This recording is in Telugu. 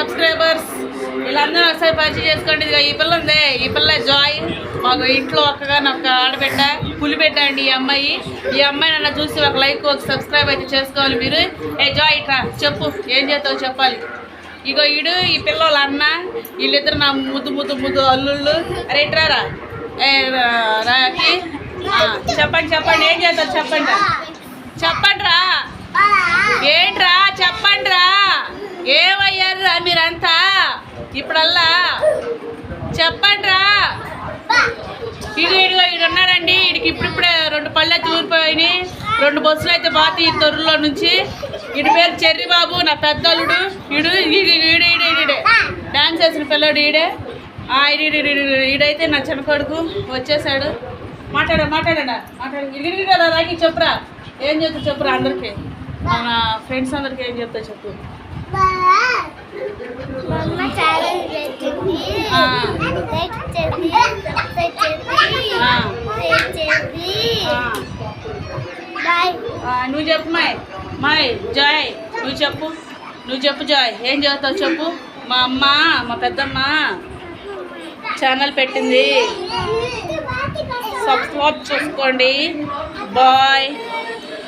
సబ్స్క్రైబర్స్ వీళ్ళందరూ ఒకసారి పరిచయం చేసుకోండి. ఇదిగో ఈ పిల్ల ఉంది, ఈ పిల్ల జాయ్. మాకు ఇంట్లో ఒక్క ఆడబిడ్డ పులిబిడ్డ అండి ఈ అమ్మాయి. ఈ అమ్మాయి నన్ను చూసి ఒక లైక్ ఒక సబ్స్క్రైబ్ అయితే చేసుకోవాలి మీరు. ఏ జాయ్ ఇట్రా చెప్పు, ఏం చేస్తావు చెప్పాలి. ఇగో ఈడు ఈ పిల్లల అన్న, వీళ్ళిద్దరు నా ముద్దు అల్లుళ్ళు. అరే ఇట్రారా రాకి చెప్పండి ఏం చేస్తారు చెప్పండి రా ఏంట్రా చెప్పండి రా, ఏమయ్యారురా మీరంతా ఇప్పుడల్లా చెప్పండి రా. ఈడు ఉన్నాడండి, వీడికి ఇప్పుడిప్పుడే 2 పళ్ళు అయితే ఊరిపోయినాయి, 2 బస్సులు అయితే బాతి ఈ తొర్రులో నుంచి. వీడి పేరు చెర్రి బాబు, నా పెద్దలుడు. ఈడే డాన్స్ వేసిన పిల్లడు ఈడే. ఈడైతే నా చిన్న కొడుకు వచ్చేసాడు. మాట్లాడండి కదా రాకి చెప్పురా, ఏం చెప్తా చెప్పురా అందరికి, మన ఫ్రెండ్స్ అందరికి ఏం చెప్తా చెప్పు. నువ్వు చెప్పు మాయ్ జాయ్, నువ్వు చెప్పు జాయ్, ఏం చెప్తావు చెప్పు. మా పెద్దమ్మ ఛానల్ పెట్టింది, సబ్స్క్రైబ్ చేసుకోండి. బాయ్.